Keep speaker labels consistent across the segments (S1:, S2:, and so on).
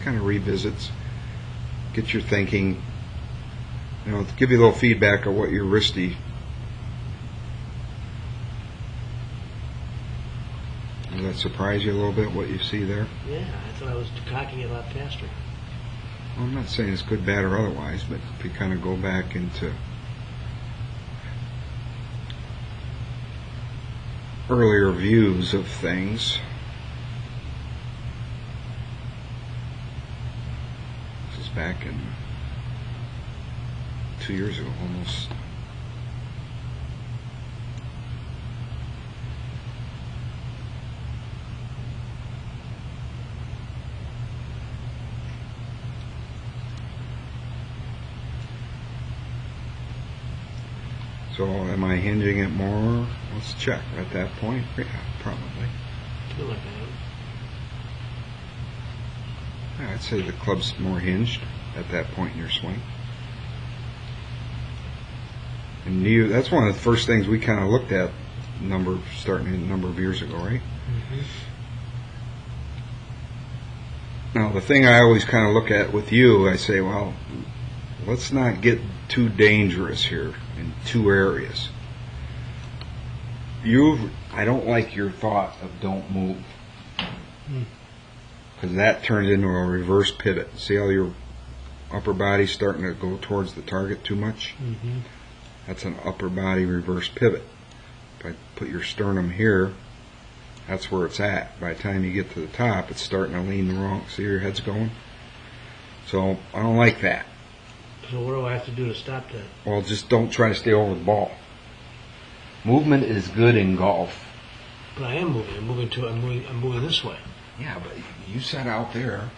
S1: kind of revisits, get your thinking, give you a little feedback of what your wristy. Does that surprise you a little bit, what you see there?
S2: Yeah, I thought I was cocking it a lot faster.
S1: Well, I'm not saying it's good, bad, or otherwise, but if you kind of go back into earlier views of things, this is back in 2 years ago almost. So am I hinging it more? Let's check at that point. Yeah, probably.
S2: Feel like I am.
S1: Yeah, I'd say the club's more hinged at that point in your swing. And that's one of the first things we kind of looked at starting a number of years ago, right?
S2: Mm-hmm.
S1: Now, the thing I always kind of look at with you, I say, well, let's not get too dangerous here in two areas. I don't like your thought of don't move, because that turns into a reverse pivot. See how your upper body's starting to go towards the target too much?
S2: Mm-hmm.
S1: That's an upper body reverse pivot. If I put your sternum here, that's where it's at. By the time you get to the top, it's starting to lean the wrong. See where your head's going? So I don't like that.
S2: So what do I have to do to stop that?
S1: Well, just don't try to stay over the ball. Movement is good in golf.
S2: But I am moving. I'm moving this way.
S1: Yeah, but you sat out there.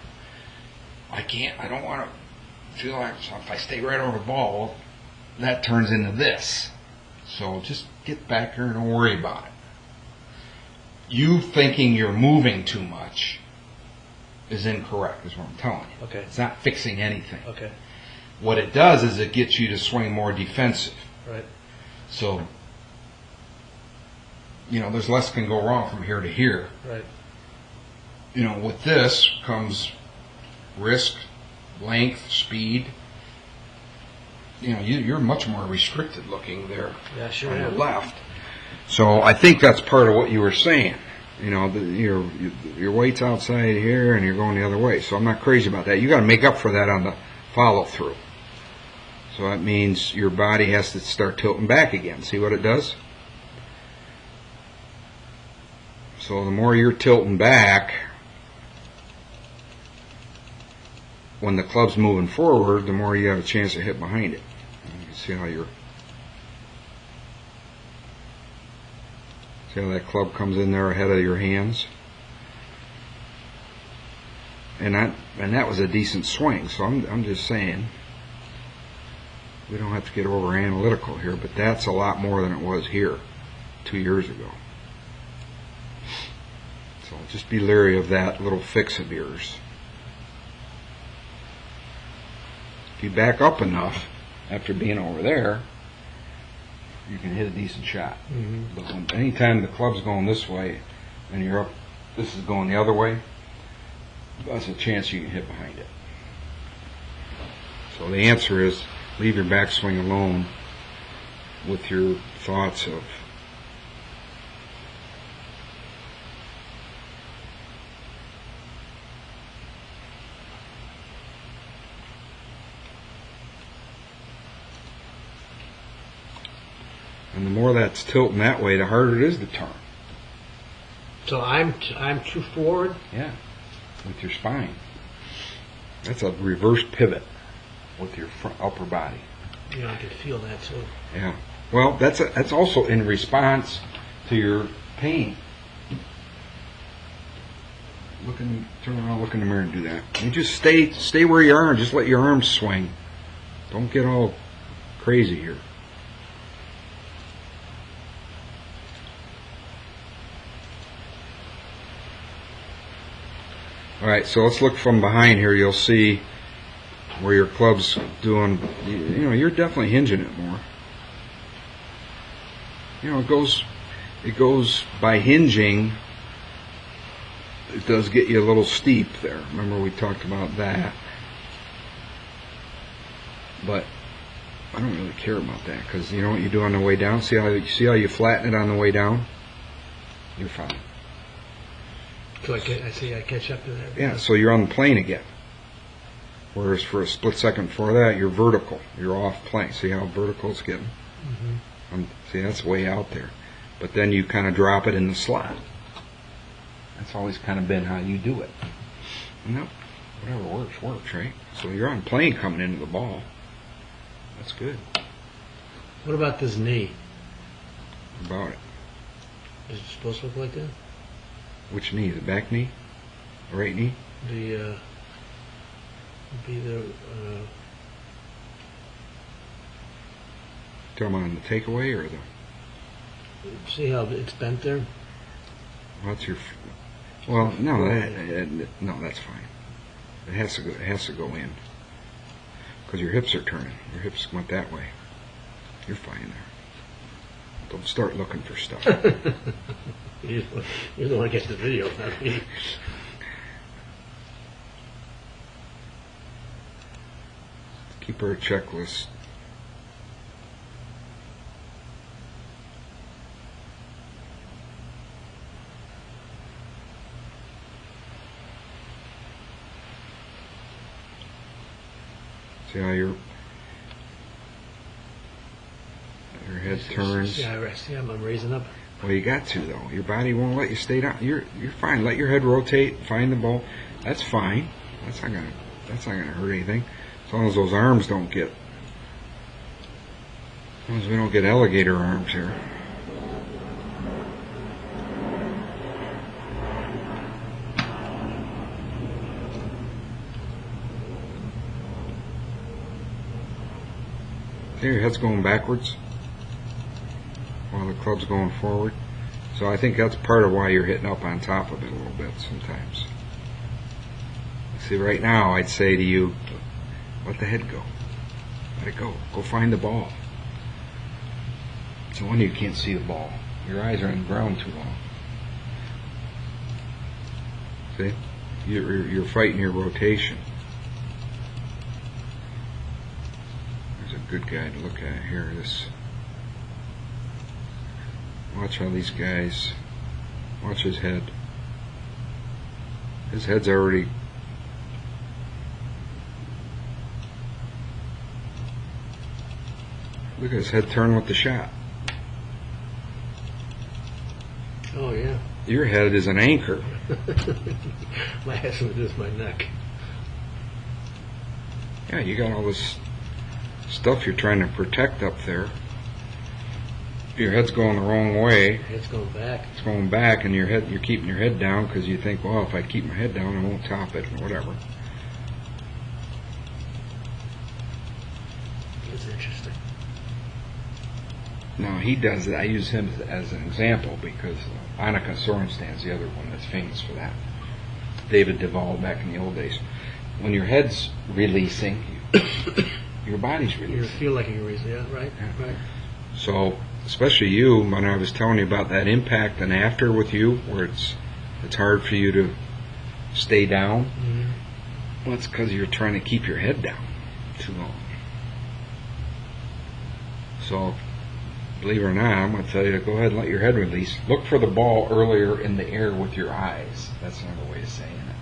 S1: I don't want to feel like if I stay right over the ball, that turns into this. So just get back here and don't worry about it. You thinking you're moving too much is incorrect, is what I'm telling you.
S2: Okay.
S1: It's not fixing anything.
S2: Okay.
S1: What it does is it gets you to swing more defensive.
S2: Right.
S1: So, there's less can go wrong from here to here.
S2: Right.
S1: With this comes risk, length, speed. You're much more restricted looking there
S2: Yeah, sure
S1: on the
S2: am.
S1: left. So I think that's part of what you were saying. Your weight's outside here and you're going the other way. So I'm not crazy about that. You got to make up for that on the follow through. So that means your body has to start tilting back again. See what it does? So the more you're tilting back, when the club's moving forward, the more you have a chance to hit behind it. You can see how that club comes in there ahead of your hands. And that was a decent swing. So I'm just saying, we don't have to get over analytical here, but that's a lot more than it was here 2 years ago. So just be leery of that little fix of yours. If you back up enough after being over there, you can hit a decent shot.
S2: Mm-hmm.
S1: But anytime the club's going this way and this is going the other way, there's a chance you can hit behind it. So the answer is leave your backswing alone with your thoughts of and the more that's tilting that way, the harder it is to turn.
S2: So I'm too forward?
S1: Yeah, with your spine. That's a reverse pivot with your upper body.
S2: I can feel that too.
S1: Yeah. Well, that's also in response to your pain. Turn around, look in the mirror and do that. You just stay where you are and just let your arms swing. Don't get all crazy here. Alright, so let's look from behind here. You'll see where your club's doing, you're definitely hinging it more. It goes by hinging, it does get you a little steep there. Remember we talked about that. But I don't really care about that because you know what you do on the way down? See how you flatten it on the way down? You're fine.
S2: So I catch up to that.
S1: Yeah, so you're on the plane again. Whereas for a split second before that, you're vertical. You're off plane. See how vertical it's getting?
S2: Mm-hmm.
S1: See, that's way out there. But then you kind of drop it in the slot. That's always kind of been how you do it. No, whatever works, right? So you're on plane coming into the ball. That's good.
S2: What about this knee?
S1: About it.
S2: Is it supposed to look like that?
S1: Which knee? The back knee? The right knee? Talking about on the takeaway or the?
S2: See how it's bent there?
S1: What's your? Well, no, no, that's fine. It has to go in because your hips are turning. Your hips went that way. You're fine there. Don't start looking for stuff.
S2: You're the one who gets the video, not me.
S1: Keep our checklist. See how your head turns.
S2: Yeah, I'm raising up.
S1: Well, you got to though. Your body won't let you stay down. You're fine. Let your head rotate. Find the ball. That's fine. That's not gonna hurt anything. As long as those arms don't get. As long as we don't get alligator arms here. See, your head's going backwards while the club's going forward. So I think that's part of why you're hitting up on top of it a little bit sometimes. See, right now I'd say to you, let the head go. Let it go. Go find the ball. It's no wonder you can't see the ball. Your eyes are on the ground too long. See? You're fighting your rotation. Good guy to look at here. Watch how these guys. Watch his head. His head's already. Look at his head turn with the shot.
S2: Oh yeah.
S1: Your head is an anchor.
S2: My head's with my neck.
S1: Yeah, you got all this stuff you're trying to protect up there. Your head's going the wrong way.
S2: It's going back.
S1: It's going back, and you're keeping your head down because you think, well, if I keep my head down, I won't top it or whatever.
S2: It's interesting.
S1: No, he does it. I use him as an example because Annika Sorensen's the other one that's famous for that. David Duvall back in the old days. When your head's releasing, your body's releasing.
S2: You feel like you're releasing, yeah, right?
S1: Yeah.
S2: Right.
S1: So, especially you, when I was telling you about that impact and after with you, where it's hard for you to stay down, well, it's because you're trying to keep your head down too long. So, believe it or not, I'm going to tell you to go ahead and let your head release. Look for the ball earlier in the air with your eyes. That's another way of saying it.